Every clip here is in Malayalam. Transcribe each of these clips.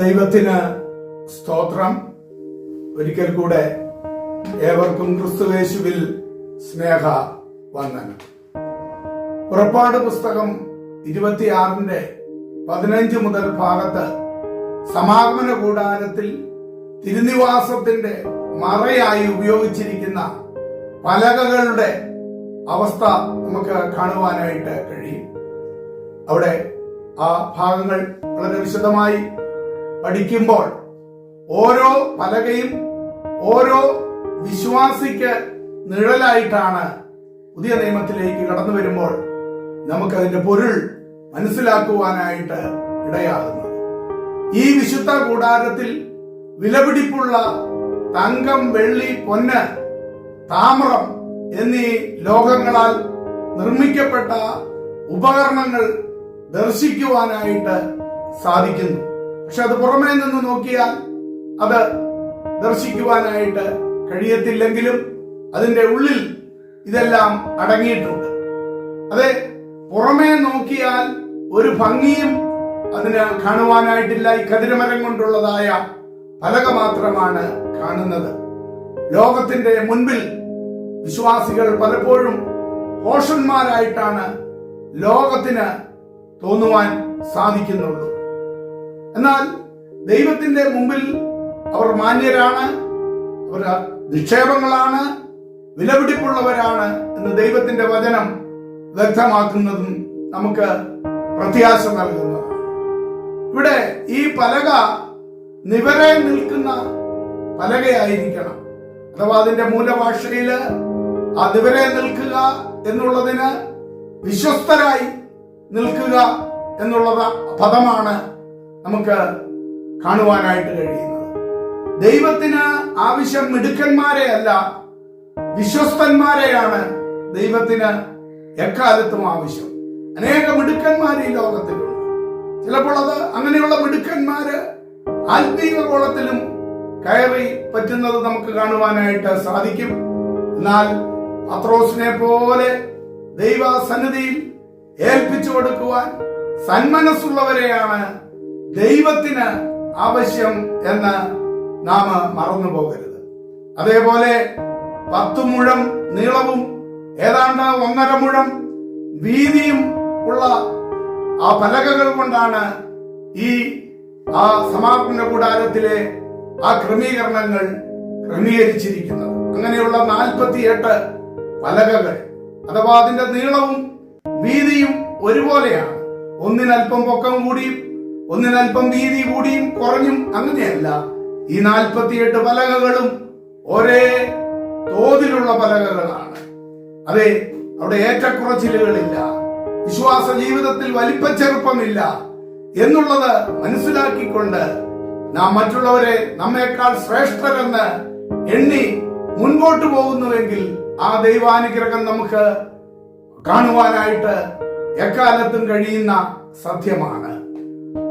ദൈവത്തിന് സ്തോത്രം. ഒരിക്കൽ കൂടെ ഏവർക്കും ക്രിസ്തുയേശുവിൽ സ്നേഹ വന്ദനം. പുറപ്പാട് പുസ്തകം 26-15 മുതൽ ഭാഗത്ത് സമാഗമന കൂടാരത്തിൽ തിരുനിവാസത്തിന്റെ മറയായി ഉപയോഗിച്ചിരിക്കുന്ന പലകകളുടെ അവസ്ഥ നമുക്ക് കാണുവാനായിട്ട് കഴിയും. അവിടെ ആ ഭാഗങ്ങൾ വളരെ വിശദമായി പഠിക്കുമ്പോൾ ഓരോ പലകയും ഓരോ വിശ്വാസിക്ക് നിഴലായിട്ടാണ് പുതിയ നിയമത്തിലേക്ക് കടന്നു വരുമ്പോൾ നമുക്കതിന്റെ പൊരുൾ മനസ്സിലാക്കുവാനായിട്ട് ഇടയാകുന്നത്. ഈ വിശുദ്ധ കൂടാരത്തിൽ വിലപിടിപ്പുള്ള തങ്കം, വെള്ളി, പൊന്ന്, താമ്രം എന്നീ ലോഹങ്ങളാൽ നിർമ്മിക്കപ്പെട്ട ഉപകരണങ്ങൾ ദർശിക്കുവാനായിട്ട് സാധിക്കുന്നു. പക്ഷെ അത് പുറമേ നിന്ന് നോക്കിയാൽ അത് ദർശിക്കുവാനായിട്ട് കഴിയത്തില്ലെങ്കിലും അതിന്റെ ഉള്ളിൽ ഇതെല്ലാം അടങ്ങിയിട്ടുണ്ട്. അതെ, പുറമേ നോക്കിയാൽ ഒരു ഭംഗിയും അതിന് കാണുവാനായിട്ടില്ല. ഈ കതിരമരം കൊണ്ടുള്ളതായ പലക മാത്രമാണ് കാണുന്നത്. ലോകത്തിന്റെ മുൻപിൽ വിശ്വാസികൾ പലപ്പോഴും പോഷന്മാരായിട്ടാണ് ലോകത്തിന് തോന്നുവാൻ സാധിക്കുന്നുള്ളൂ. എന്നാൽ ദൈവത്തിന്റെ മുമ്പിൽ അവർ മാന്യരാണ്, അവർ നിക്ഷേപങ്ങളാണ്, വിലപിടിപ്പുള്ളവരാണ് എന്ന് ദൈവത്തിന്റെ വചനം വ്യക്തമാക്കുന്നതും നമുക്ക് പ്രത്യാശ നൽകുന്നതാണ്. ഇവിടെ ഈ പലക നിവരെ നിൽക്കുന്ന പലകയായിരിക്കണം. അഥവാ അതിന്റെ മൂലഭാഷയില് ആ നിവരെ നിൽക്കുക എന്നുള്ളതിന് വിശ്വസ്തരായി നിൽക്കുക എന്നുള്ള പദമാണ് നമുക്ക് കാണുവാനായിട്ട് കഴിയുന്നത്. ദൈവത്തിന് ആവശ്യം മിടുക്കന്മാരെ അല്ല, വിശ്വസ്തന്മാരെയാണ് ദൈവത്തിന് എക്കാലത്തും ആവശ്യം. അനേക മിടുക്കന്മാർ ഈ ലോകത്തിലുണ്ട്. ചിലപ്പോൾ അത് അങ്ങനെയുള്ള മിടുക്കന്മാര് ആത്മീയ കോളത്തിലും കയറി പറ്റുന്നത് നമുക്ക് കാണുവാനായിട്ട് സാധിക്കും. എന്നാൽ പത്രോസിനെ പോലെ ദൈവസന്നിധിയിൽ ഏൽപ്പിച്ചു കൊടുക്കുവാൻ സന്മനസ്സുള്ളവരെയാണ് ദൈവത്തിന് ആവശ്യം എന്ന് നാം മറന്നു പോകരുത്. അതേപോലെ 10 മുഴം നീളവും ഏതാണ്ട് 1.5 മുഴം വീതിയും ഉള്ള ആ പലകകൾ കൊണ്ടാണ് ഈ സമാഗമന കൂടാരത്തിലെ ആ ക്രമീകരണങ്ങൾ ക്രമീകരിച്ചിരിക്കുന്നത്. അങ്ങനെയുള്ള 48 പലകകൾ, അഥവാ അതിന്റെ നീളവും വീതിയും ഒരുപോലെയാണ്. ഒന്നിനൽപ്പം പൊക്കം കൂടിയും ഒന്നിനൽപ്പം വീതി കൂടിയും കുറഞ്ഞും അങ്ങനെയല്ല. ഈ 48 പലകകളും ഒരേ തോതിലുള്ള പലകകളാണ്. അതെ, അവിടെ ഏറ്റക്കുറച്ചിലുകളില്ല, വിശ്വാസ ജീവിതത്തിൽ വലിപ്പച്ചെറുപ്പമില്ല എന്നുള്ളത് മനസ്സിലാക്കിക്കൊണ്ട് നാം മറ്റുള്ളവരെ നമ്മേക്കാൾ ശ്രേഷ്ഠരെന്ന് എണ്ണി മുൻപോട്ട് പോകുന്നുവെങ്കിൽ ആ ദൈവാനുഗ്രഹം നമുക്ക് കാണുവാനായിട്ട് എക്കാലത്തും കഴിയുന്ന സത്യമാണ്.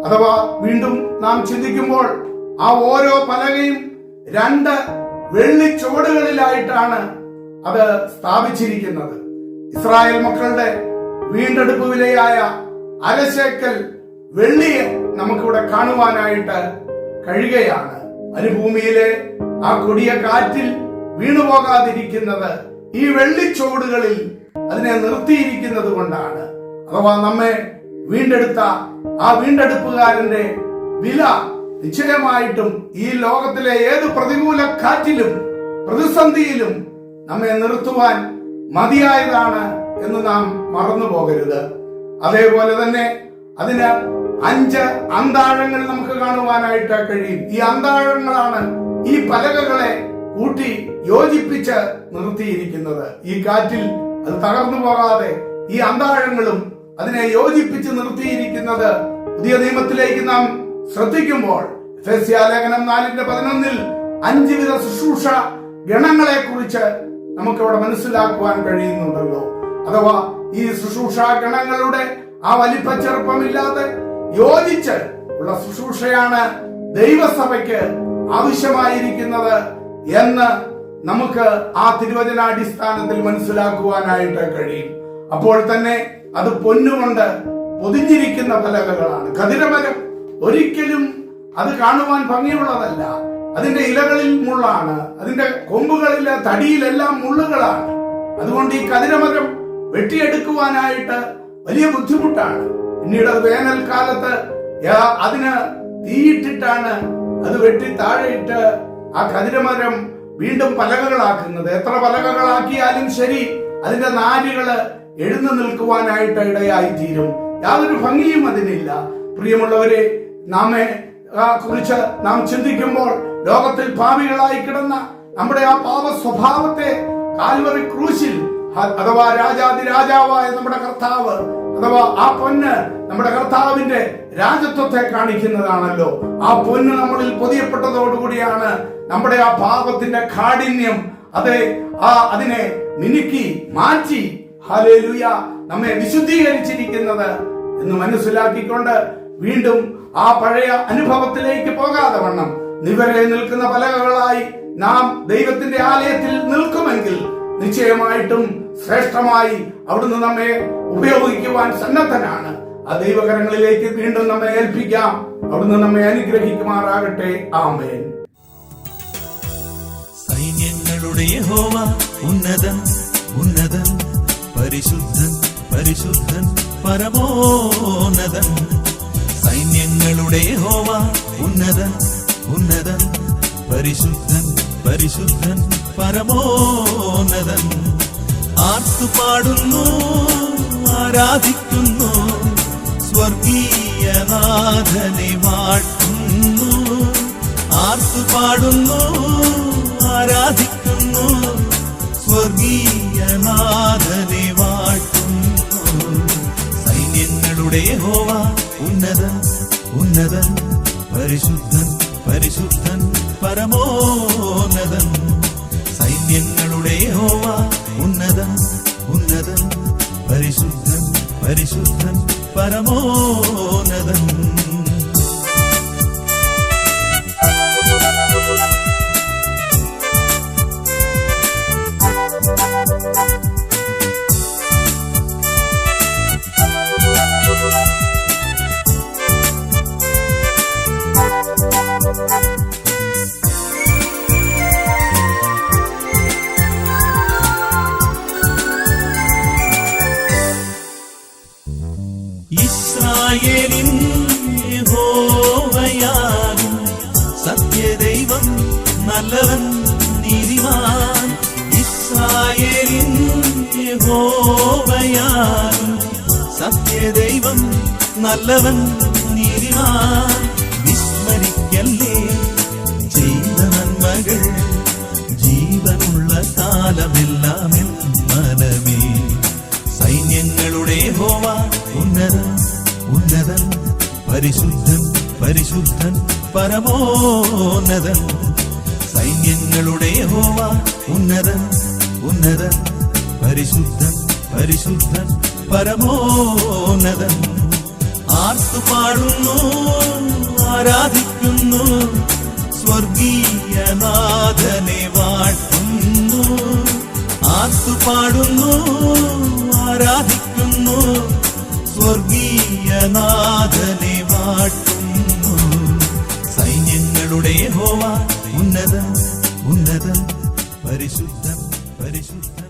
അഥവാ വീണ്ടും നാം ചിന്തിക്കുമ്പോൾ ആ ഓരോ പലകയും 2 വെള്ളി ചുവടുകളിലായിട്ടാണ് അത് സ്ഥാപിച്ചിരിക്കുന്നത്. ഇസ്രായേൽ മക്കളുടെ വീണ്ടെടുപ്പ് വിലയായ അരശേക്കൽ വെള്ളിയെ നമുക്കിവിടെ കാണുവാനായിട്ട് കഴിയുകയാണ്. മരുഭൂമിയിലെ ആ കൊടിയ കാറ്റിൽ വീണുപോകാതിരിക്കുന്നത് ഈ വെള്ളിച്ചോടുകളിൽ അതിനെ നിർത്തിയിരിക്കുന്നത് കൊണ്ടാണ്. അഥവാ നമ്മെ വീണ്ടെടുത്ത ആ വീണ്ടെടുപ്പുകാരന്റെ വില നിശ്ചയമായിട്ടും ഈ ലോകത്തിലെ ഏത് പ്രതികൂല കാറ്റിലും പ്രതിസന്ധിയിലും നമ്മെ നിർത്തുവാൻ മതിയായതാണ് എന്ന് നാം മറന്നു പോകരുത്. അതേപോലെ തന്നെ അതിന് 5 അന്താഴങ്ങൾ നമുക്ക് കാണുവാനായിട്ട് കഴിയും. ഈ അന്താഴങ്ങളാണ് ഈ പലകകളെ കൂട്ടി യോജിപ്പിച്ച് നിർത്തിയിരിക്കുന്നത്. ഈ കാറ്റിൽ അത് തകർന്നു പോകാതെ ഈ അന്താഴങ്ങളും അതിനെ യോജിപ്പിച്ച് നിർത്തിയിരിക്കുന്നത് പുതിയ നിയമത്തിലേക്ക് നാം ശ്രദ്ധിക്കുമ്പോൾ എഫെസ്യലേഖനം 4:11 5 വിധ ശുശ്രൂഷ ഗണങ്ങളെ കുറിച്ച് നമുക്കവിടെ മനസ്സിലാക്കുവാൻ കഴിയുന്നുണ്ടല്ലോ. അഥവാ ഈ ശുശ്രൂഷ ഗണങ്ങളുടെ ആ വലിപ്പച്ചെറുപ്പമില്ലാതെ യോജിച്ച് ഉള്ള ശുശ്രൂഷയാണ് ദൈവസഭയ്ക്ക് ആവശ്യമായിരിക്കുന്നത് എന്ന് നമുക്ക് ആ തിരുവചനാടിസ്ഥാനത്തിൽ മനസ്സിലാക്കുവാനായിട്ട് കഴിയും. അപ്പോൾ തന്നെ അത് പൊന്നുകൊണ്ട് പൊതിഞ്ഞിരിക്കുന്ന പലകകളാണ്. കതിരമരം ഒരിക്കലും അത് കാണുവാൻ ഭംഗിയുള്ളതല്ല. അതിന്റെ ഇലകളിൽ മുള്ളാണ്, അതിന്റെ കൊമ്പുകളിലെ തടിയിലെല്ലാം മുള്ളുകളാണ്. അതുകൊണ്ട് ഈ കതിരമരം വെട്ടിയെടുക്കുവാനായിട്ട് വലിയ ബുദ്ധിമുട്ടാണ്. പിന്നീട് അത് വേനൽക്കാലത്ത് അതിന് തീയിട്ടിട്ടാണ് അത് വെട്ടി താഴെയിട്ട് ആ കതിരമരം വീണ്ടും പലകകളാക്കുന്നത്. എത്ര പലകകളാക്കിയാലും ശരി, അതിന്റെ നാരുകള് എഴുന്നു നിൽക്കുവാനായിട്ട് ഇടയായി തീരും. യാതൊരു ഭംഗിയും അതിനില്ല. പ്രിയമുള്ളവരെ, നമ്മെ കുറിച്ച് നാം ചിന്തിക്കുമ്പോൾ ലോകത്തിൽ പാപികളായി കിടന്ന നമ്മുടെ ആ പാപ സ്വഭാവത്തെ കാൽവറി ക്രൂശിൽ അഥവാ രാജാതിരാജാവായ നമ്മുടെ കർത്താവ് അഥവാ ആ പൊന്ന് നമ്മുടെ കർത്താവിന്റെ രാജത്വത്തെ കാണിക്കുന്നതാണല്ലോ. ആ പൊന്ന് നമ്മളിൽ പൊതിയപ്പെട്ടതോടുകൂടിയാണ് നമ്മുടെ ആ പാപത്തിന്റെ കാഠിന്യം അതിനെ മിനുക്കി മാറ്റി ഹല്ലേലൂയ നമ്മെ വിശുദ്ധീകരിച്ചിരിക്കുന്നത് എന്ന് മനസ്സിലാക്കിക്കൊണ്ട് വീണ്ടും ആ പഴയ അനുഭവത്തിലേക്ക് പോകാതെ വണ്ണം നിവരെ നിൽക്കുന്ന പലകകളായി നാം ദൈവത്തിന്റെ ആലയത്തിൽ നിൽക്കുമെങ്കിൽ നിശ്ചയമായിട്ടും ശ്രേഷ്ഠമായി അവിടുന്ന് നമ്മെ ഉപയോഗിക്കുവാൻ സന്നദ്ധനാണ്. ആ ദൈവകരങ്ങളിലേക്ക് വീണ്ടും നമ്മെ ഏൽപ്പിക്കാം. അവിടുന്ന് നമ്മെ അനുഗ്രഹിക്കുമാറാകട്ടെ. ആമേൻ. സൈന്യങ്ങളുടെ യഹോവ ഉന്നതൻ ഉന്നതൻ, പരിശുദ്ധൻ പരിശുദ്ധൻ പരമോന്നതൻ. സൈന്യങ്ങളുടെ യഹോവ ഉന്നതൻ ഉന്നതൻ, പരിശുദ്ധൻ പരിശുദ്ധൻ പരമോന്നതൻ. ആർത്തുപാടുന്നു ആരാധിക്കുന്നു, സ്വർഗീയനാഥനെ വാഴ്ത്തുന്നു. ആർത്തുപാടുന്നു ആരാധിക്കുന്നു, സ്വർഗീയനാഥനെ വാഴ്ത്തുന്നു. സൈന്യങ്ങളുടെ യഹോവ ഉന്നതൻ ഉന്നതൻ, പരിശുദ്ധൻ പരിശുദ്ധൻ പരമോന്നതൻ. സൈന്യങ്ങളുടെ യഹോവ ഉന്നതൻ ഉന്നതൻ, പരിശുദ്ധൻ പരിശുദ്ധൻ പരമോന്നതൻ. ഇസ്രായേലിൻ യഹോവയാകും സത്യദൈവം, നല്ലവൻ നീതിമാൻ. ഇസ്രായേലിൻ യഹോവയാകും സത്യദൈവം, നല്ലവൻ നീതിമാൻ. വിസ്മരിക്കല്ലേ ചെയ്ത നന്മകൾ, ജീവനുള്ള കാലമെല്ലാം മനമേ. സൈന്യങ്ങളുടെ യഹോവ ഉന്നതൻ ഉന്നതൻ, പരിശുദ്ധൻ പരിശുദ്ധൻ പരമോന്നതൻ. സൈന്യങ്ങളുടെ യഹോവ ഉന്നതൻ ഉന്നതൻ, പരിശുദ്ധൻ പരിശുദ്ധൻ പരമോന്നതൻ. ആർത്തുപാടുന്നു ആരാധിക്കുന്നു, സ്വർഗീയനാഥനെ വാഴ്ത്തുന്നു. ആർത്തുപാടുന്നു ആരാധിക്കുന്നു, സ്വർഗീയനാഥനെ വാഴ്ത്തുന്നു. സൈന്യങ്ങളുടെ യഹോവ ഉന്നതൻ ഉന്നതൻ, പരിശുദ്ധൻ പരിശുദ്ധൻ